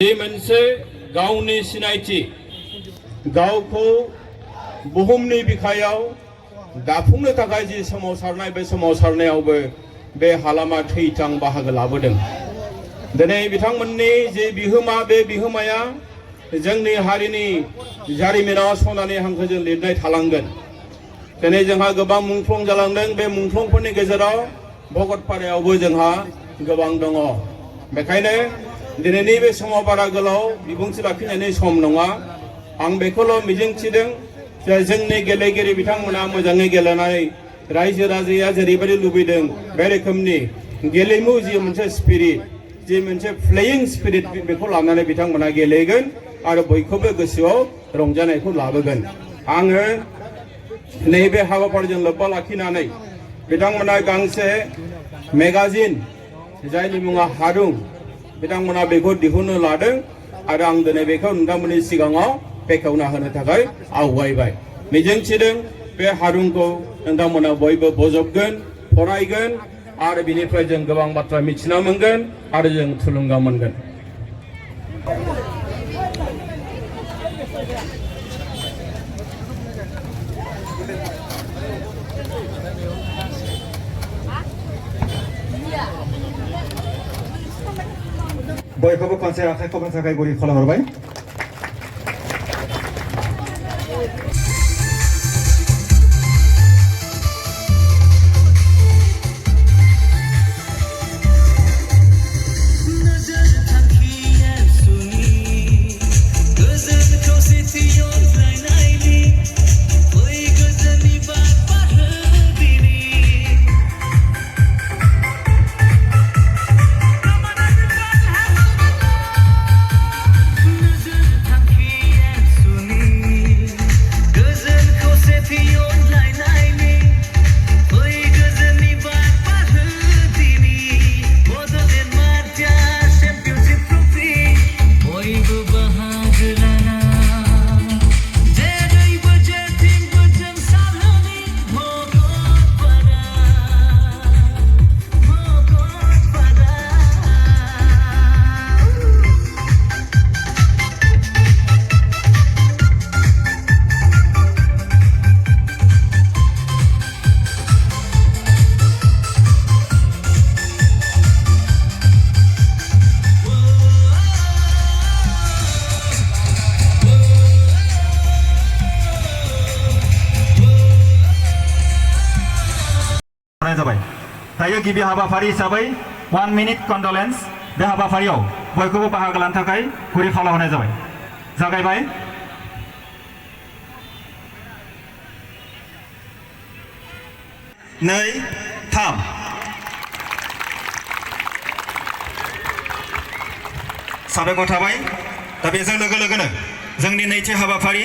बे मोनसे गावनि सिनायथि गावखौ बुहुमनि बिखायाव दाफुंनो थाखाय जि सोमावसारनाय बे सोमावसारनायावबो बे हालामा थैथां बाहागो लाबोदों। दिनै बिथांमोननि जे बिहोमा बे बिहोमाया जोंनि हारिनि जारिमिनाव सनानि हांखोजों लिरनाय थालांगोन। दिनै जोंहा गोबां मुंख्लं जालांदों। बे मुंख्लंफोरनि गेजेराव भगतपारायावबो जोंहा गोबां दङ। बेखायनो दिनैनि बे समाव बारा गोलाव बिबुंथि लाखिनायनि सम नङा। आं बेखौल' मिजिंथिदों जे जोंनि गेलेगिरि बिथांमोना मोजाङै गेलेनानै रायजो राजाया जेरैबायदि लुबैदों बे रोखोमनि गेलेमु जि मोनसे स्पिरिट जि मोनसे प्लेइं स्पिरिट बेखौ लानानै बिथांमोना गेलेगोन आरो बयखौबो गोसोआव रंजानायखौ लाबोगोन। आङो नैबे हाबाफारिजों लोब्बा लाखिनानै बिथांमोना गांसे मेगाजिन जायनि मुङा हारुं बिथांमोना बेखौ दिहुननो लादों आरो आं दिनै बेखौ नोंथांमोननि सिगाङाव बेखेवना होनो थाखाय आवगायबाय। मिजिंथिदों बे हारुंखौ नोंथांमोना बयबो बजबगोन, फरायगोन आरो बिनिफ्राय जों गोबां बाथ्रा मिथिना मोनगोन आरो जों थुलुंगा मोनगोन। बयखौबो खनसे आखाइ खबनो थाखाय गुरै खालामहरबाय। जाबाय। दायो गिबि हाबाफारि हिसाबै 1 मिनिट कन्डलेन्स बे हाबाफारियाव बयखौबो बाहागो लानो थाखाय गुरै खावलायहरनाय जाबाय। जागायबाय। नै थाम साबायखर थाबाय। दा बेजों लोगो लोगोनो जोंनि नैथि हाबाफारि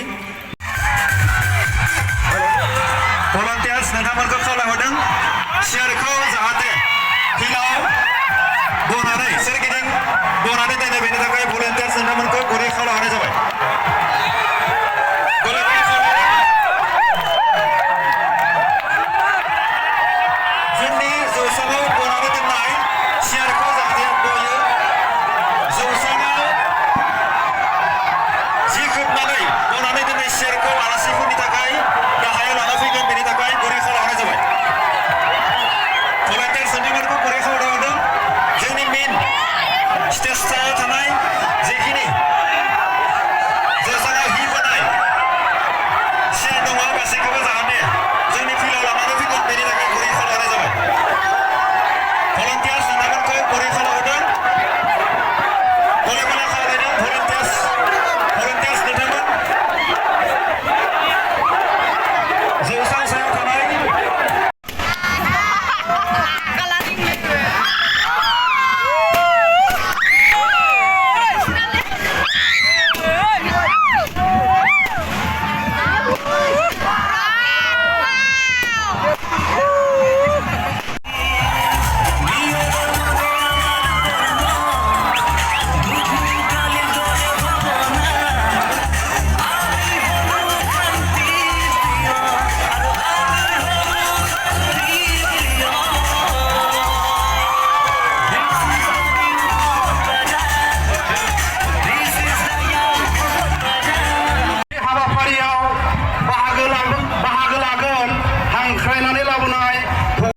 भलन्टियार्स नोंथांमोनखौ खावलायहरदों सियारखौ जाहाथे फिल्डआव बनानै सोरगिदिं बनानै दोनो बेनि थाखाय